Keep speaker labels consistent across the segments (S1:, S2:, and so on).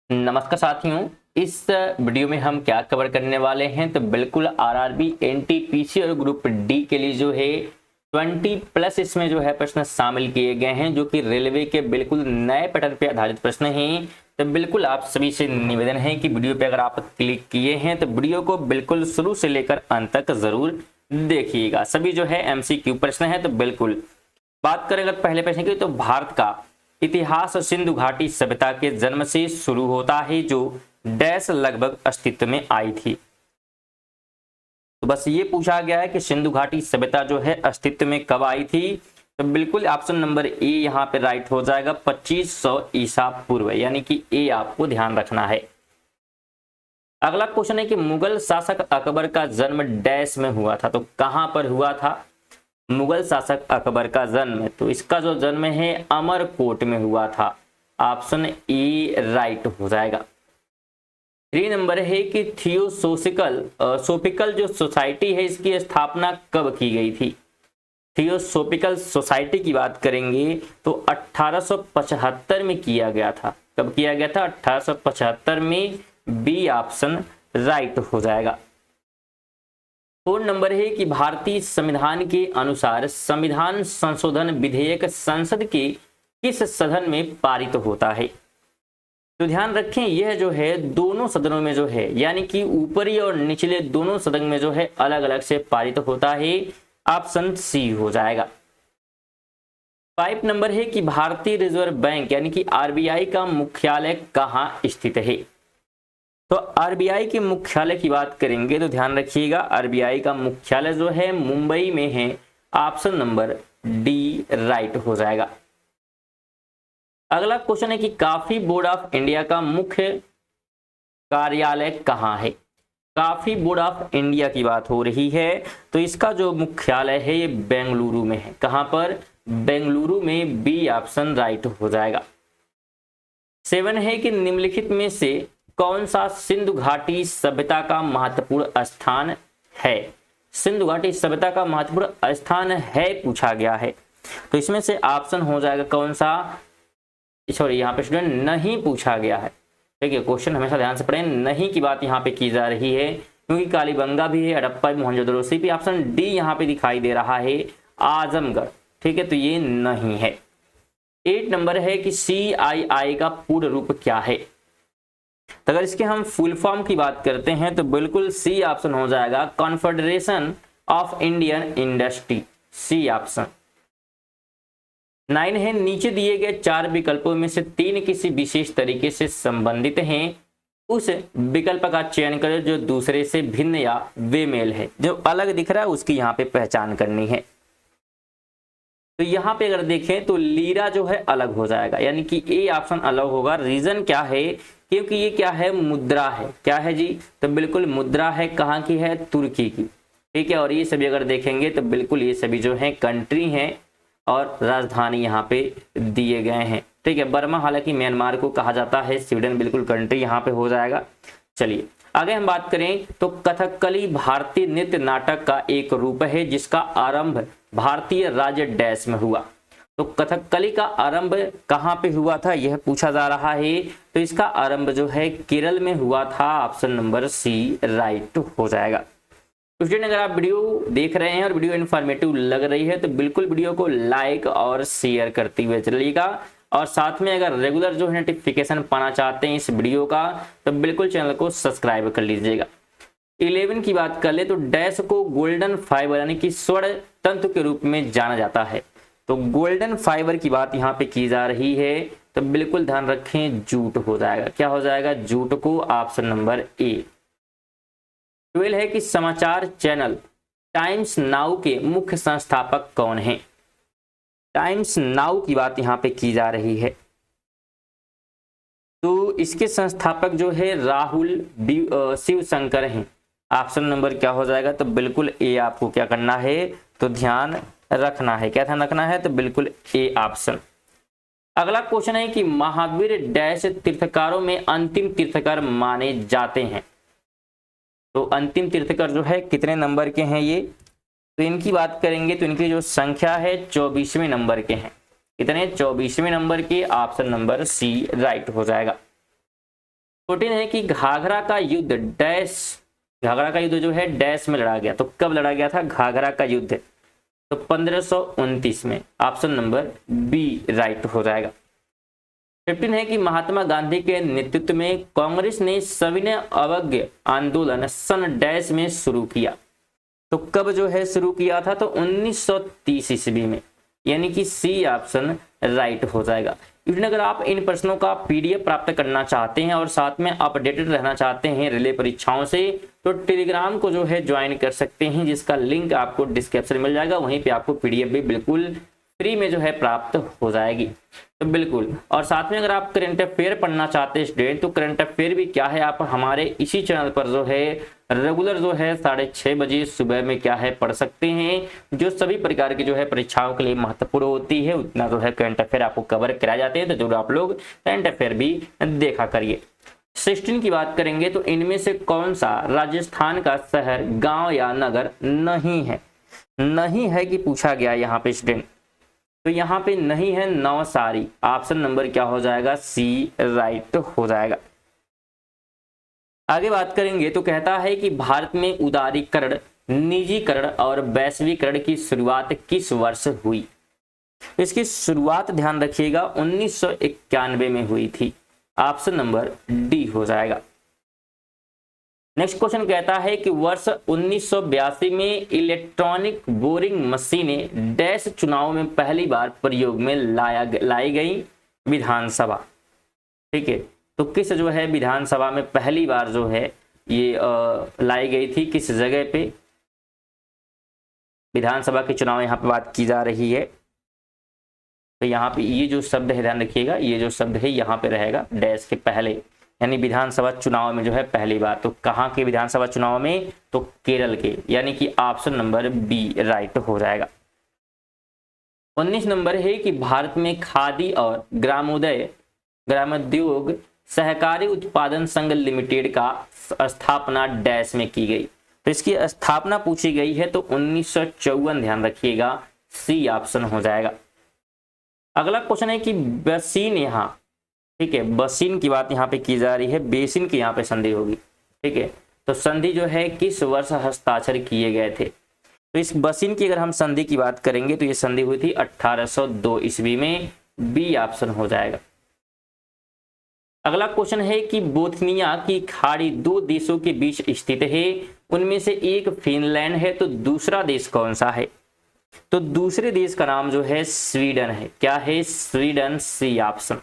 S1: नमस्कार साथियों, इस वीडियो में हम क्या कवर करने वाले हैं तो बिल्कुल आरआरबी, एनटीपीसी और ग्रुप डी के लिए जो है 20+ इसमें जो है प्रश्न शामिल किए गए हैं, जो कि रेलवे के बिल्कुल नए पैटर्न पे आधारित प्रश्न हैं। तो बिल्कुल आप सभी से निवेदन है कि वीडियो पे अगर आप क्लिक किए हैं तो वीडियो को बिल्कुल शुरू से लेकर अंत तक जरूर देखिएगा। सभी जो है एमसीक्यू प्रश्न है। तो बिल्कुल बात करें अगर पहले प्रश्न की, तो भारत का इतिहास सिंधु घाटी सभ्यता के जन्म से शुरू होता है, जो डैश लगभग अस्तित्व में आई थी। तो बस ये पूछा गया है कि सिंधु घाटी सभ्यता जो है अस्तित्व में कब आई थी। तो बिल्कुल ऑप्शन नंबर ए यहाँ पे राइट हो जाएगा, 2500 ईसा पूर्व, यानी कि ए आपको ध्यान रखना है। अगला क्वेश्चन है कि मुगल शासक अकबर का जन्म डैश में हुआ था। तो कहां पर हुआ था मुगल शासक अकबर का जन्म? तो इसका जो जन्म है अमरकोट में हुआ था। ऑप्शन ए राइट हो जाएगा। 3 नंबर है कि थियोसोफिकल जो सोसाइटी है, इसकी स्थापना कब की गई थी? थियोसोफिकल सोसाइटी की बात करेंगे तो 1875 में किया गया था। कब किया गया था? 1875 में। बी ऑप्शन राइट हो जाएगा। 4 नंबर है कि भारतीय संविधान के अनुसार संविधान संशोधन विधेयक संसद के किस सदन में पारित होता है? तो ध्यान रखें, यह जो है दोनों सदनों में जो है, यानी कि ऊपरी और निचले दोनों सदन में जो है अलग अलग से पारित होता है। ऑप्शन सी हो जाएगा। 5 नंबर है कि भारतीय रिजर्व बैंक यानी कि आरबीआई का मुख्यालय कहाँ स्थित है? तो आरबीआई के मुख्यालय की बात करेंगे तो ध्यान रखिएगा, आरबीआई का मुख्यालय जो है मुंबई में है। ऑप्शन नंबर डी राइट हो जाएगा। अगला क्वेश्चन है कि कॉफी बोर्ड ऑफ इंडिया का मुख्य कार्यालय कहाँ है? कॉफी बोर्ड ऑफ इंडिया की बात हो रही है, तो इसका जो मुख्यालय है ये बेंगलुरु में है। कहां पर? बेंगलुरु में। बी ऑप्शन राइट हो जाएगा। 7 है कि निम्नलिखित में से कौन सा सिंधु घाटी सभ्यता का महत्वपूर्ण स्थान है? सिंधु घाटी सभ्यता का महत्वपूर्ण स्थान है पूछा गया है। तो इसमें से ऑप्शन हो जाएगा कौन सा? सॉरी, यहाँ पे स्टूडेंट नहीं पूछा गया है। ठीक है, क्वेश्चन हमेशा ध्यान से पढ़ें। नहीं की बात यहाँ पे की जा रही है, क्योंकि कालीबंगा भी है, हड़प्पा भी, मोहनजोदड़ो भी। ऑप्शन डी यहाँ पे दिखाई दे रहा है, आजमगढ़। ठीक है, तो ये नहीं है। 8 नंबर है कि CII का पूर्ण रूप क्या है? तो अगर इसके हम फुल फॉर्म की बात करते हैं तो बिल्कुल सी ऑप्शन हो जाएगा, Confederation of Indian Industry. C option. 9 है नीचे दिए गए 4 विकल्पों में से 3 किसी विशेष तरीके से संबंधित हैं, उस विकल्प का चयन करें जो दूसरे से भिन्न या बेमेल है। जो अलग दिख रहा है उसकी यहाँ पे पहचान करनी है। तो यहाँ पे अगर देखें तो लीरा जो है अलग हो जाएगा, यानी कि ए ऑप्शन अलग होगा। रीजन क्या है? क्योंकि ये क्या है? मुद्रा है। क्या है जी? तो बिल्कुल मुद्रा है। कहाँ की है? तुर्की की। ठीक है, और ये सभी अगर देखेंगे तो बिल्कुल ये सभी जो है कंट्री हैं और राजधानी यहाँ पे दिए गए हैं। ठीक है, बर्मा हालांकि म्यांमार को कहा जाता है, स्वीडन बिल्कुल कंट्री यहाँ पे हो जाएगा। चलिए आगे हम बात करें तो कथकली भारतीय नृत्य नाटक का एक रूप है जिसका आरंभ भारतीय राज्य डैश में हुआ। तो कथकली का आरंभ कहाँ पे हुआ था यह पूछा जा रहा है। तो इसका आरंभ जो है केरल में हुआ था। ऑप्शन नंबर सी राइट हो जाएगा। स्टूडेंट अगर आप वीडियो देख रहे हैं और वीडियो इन्फॉर्मेटिव लग रही है तो बिल्कुल वीडियो को लाइक और शेयर करते हुए चलिएगा, और साथ में अगर रेगुलर जो है नोटिफिकेशन पाना चाहते हैं इस वीडियो का तो बिल्कुल चैनल को सब्सक्राइब कर लीजिएगा। 11 की बात कर ले तो डैश को गोल्डन फाइबर यानी कि स्वर्ण तंतु के रूप में जाना जाता है। तो गोल्डन फाइबर की बात यहाँ पे की जा रही है, तो बिल्कुल ध्यान रखें जूट हो जाएगा। क्या हो जाएगा? जूट को। Option number A. 12 है कि समाचार चैनल टाइम्स नाउ के मुख्य संस्थापक कौन हैं? टाइम्स नाउ की बात यहाँ पे की जा रही है, तो इसके संस्थापक जो है राहुल शिवशंकर हैं। ऑप्शन नंबर क्या हो जाएगा? तो बिल्कुल ए आपको क्या करना है? तो ध्यान रखना है। क्या ध्यान रखना है? तो बिल्कुल ए ऑप्शन। अगला क्वेश्चन है कि महावीर डैश तीर्थकारों में अंतिम तीर्थकर माने जाते हैं। तो अंतिम तीर्थकर जो है कितने नंबर के हैं ये? तो इनकी बात करेंगे तो इनकी जो संख्या है 24वें नंबर के हैं। कितने? 24वें नंबर के। ऑप्शन नंबर सी राइट हो जाएगा। 14 है कि घाघरा का युद्ध डैश, घाघरा का युद्ध जो है डैश में लड़ा गया। तो कब लड़ा गया था घाघरा का युद्ध? तो 1529 में। ऑप्शन नंबर बी राइट हो जाएगा। 15 है कि महात्मा गांधी के नेतृत्व में कांग्रेस ने सविनय अवज्ञा आंदोलन सन डैश में शुरू किया। तो कब जो है शुरू किया था? तो 1930 ईस्वी में, यानी कि सी ऑप्शन राइट हो जाएगा। अगर आप इन प्रश्नों का पीडीएफ प्राप्त करना चाहते हैं और साथ में अपडेटेड रहना चाहते हैं रिले परीक्षाओं से, तो टेलीग्राम को जो है ज्वाइन कर सकते हैं, जिसका लिंक आपको डिस्क्रिप्शन में मिल जाएगा। वहीं पे आपको पीडीएफ भी बिल्कुल फ्री में जो है प्राप्त हो जाएगी। तो बिल्कुल, और साथ में अगर आप करंट अफेयर पढ़ना चाहते हैं स्टूडेंट, तो करंट अफेयर भी क्या है, आप हमारे इसी चैनल पर जो है रेगुलर जो है 6:30 बजे सुबह में क्या है पढ़ सकते हैं। जो सभी प्रकार की जो है परीक्षाओं के लिए महत्वपूर्ण होती है, उतना जो है करंट अफेयर आपको कवर कराए जाते हैं। तो जरूर आप लोग करंट अफेयर भी देखा करिए। 16 की बात करेंगे तो इनमें से कौन सा राजस्थान का शहर, गांव या नगर नहीं है? नहीं है कि पूछा गया यहाँ पे स्टूडेंट, तो यहाँ पे नहीं है नवसारी। ऑप्शन नंबर क्या हो जाएगा? सी राइट हो जाएगा। आगे बात करेंगे तो कहता है कि भारत में उदारीकरण, निजीकरण और वैश्वीकरण की शुरुआत किस वर्ष हुई? इसकी शुरुआत ध्यान रखिएगा 1991 में हुई थी। ऑप्शन नंबर डी हो जाएगा। नेक्स्ट क्वेश्चन कहता है कि वर्ष 1982 में इलेक्ट्रॉनिक वोटिंग मशीनें डैश चुनाव में पहली बार प्रयोग में लाई गई विधानसभा। ठीक है, तो किस जो है विधानसभा में पहली बार जो है ये लाई गई थी, किस जगह पे? विधानसभा के चुनाव यहाँ पे बात की जा रही है। तो यहाँ पे ये जो शब्द है ध्यान रखिएगा, ये जो शब्द है यहाँ पे रहेगा डैश के पहले, यानी विधानसभा चुनाव में जो है पहली बार। तो कहाँ के विधानसभा चुनाव में? तो केरल के, यानी कि ऑप्शन नंबर बी राइट हो जाएगा। 19 नंबर है कि भारत में खादी और ग्रामोद्योग सहकारी उत्पादन संघ लिमिटेड का स्थापना डैश में की गई। तो इसकी स्थापना पूछी गई है तो 1954, ध्यान रखिएगा, सी ऑप्शन हो जाएगा। अगला क्वेश्चन है कि बेसिन, यहाँ ठीक है बेसिन की बात यहाँ पे की जा रही है, बेसिन की यहाँ पे संधि होगी। ठीक है, तो संधि जो है किस वर्ष हस्ताक्षर किए गए थे? तो इस बेसिन की अगर हम संधि की बात करेंगे तो ये संधि हुई थी 1802 ईस्वी में। बी ऑप्शन हो जाएगा। अगला क्वेश्चन है कि बोथनिया की खाड़ी दो देशों के बीच स्थित है, उनमें से एक फिनलैंड है, तो दूसरा देश कौन सा है? तो दूसरे देश का नाम जो है स्वीडन है। क्या है? Sweden, C option.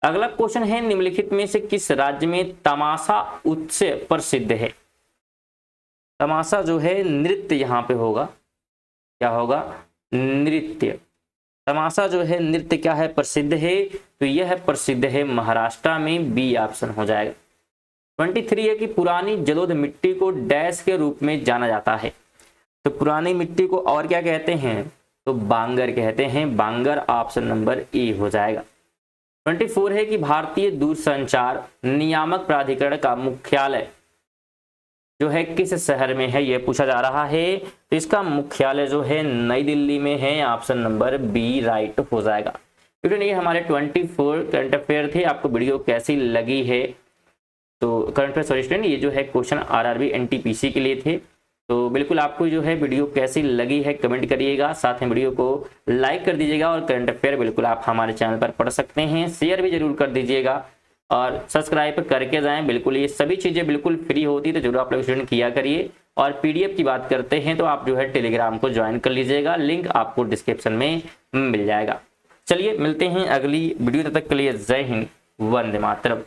S1: अगला क्वेश्चन है निम्नलिखित में से किस राज्य में तमाशा उत्सव प्रसिद्ध है? तमाशा जो है नृत्य यहाँ पे होगा, क्या होगा? नृत्य। तमाशा जो है नृत्य क्या है? प्रसिद्ध है, तो यह प्रसिद्ध है महाराष्ट्र में। बी ऑप्शन हो जाएगा। 23 है कि पुरानी जलोढ़ मिट्टी को डैश के रूप में जाना जाता है। तो पुरानी मिट्टी को और क्या कहते हैं? तो बांगर कहते हैं। बांगर, ऑप्शन नंबर ए हो जाएगा। 24 है कि भारतीय दूरसंचार नियामक प्राधिकरण का मुख्यालय जो है किस शहर में है, यह पूछा जा रहा है। तो इसका मुख्यालय जो है नई दिल्ली में है। ऑप्शन नंबर बी राइट हो जाएगा। ये हमारे 24 करंट अफेयर थे। आपको वीडियो कैसी लगी है? तो करंट अफेयर सॉरी स्टूडेंट, ये जो है क्वेश्चन आरआरबी एनटीपीसी के लिए थे। तो बिल्कुल आपको जो है वीडियो कैसी लगी है कमेंट करिएगा, साथ में वीडियो को लाइक कर दीजिएगा और करंट अफेयर बिल्कुल आप हमारे चैनल पर पढ़ सकते हैं। शेयर भी जरूर कर दीजिएगा और सब्सक्राइब करके जाएं। बिल्कुल ये सभी चीज़ें बिल्कुल फ्री होती, तो जरूर आप लोग स्टूडेंट किया करिए। और पीडीएफ की बात करते हैं तो आप जो है टेलीग्राम को ज्वाइन कर लीजिएगा, लिंक आपको डिस्क्रिप्शन में मिल जाएगा। चलिए मिलते हैं अगली वीडियो, तब तक के लिए जय हिंद, वंदे मातरम।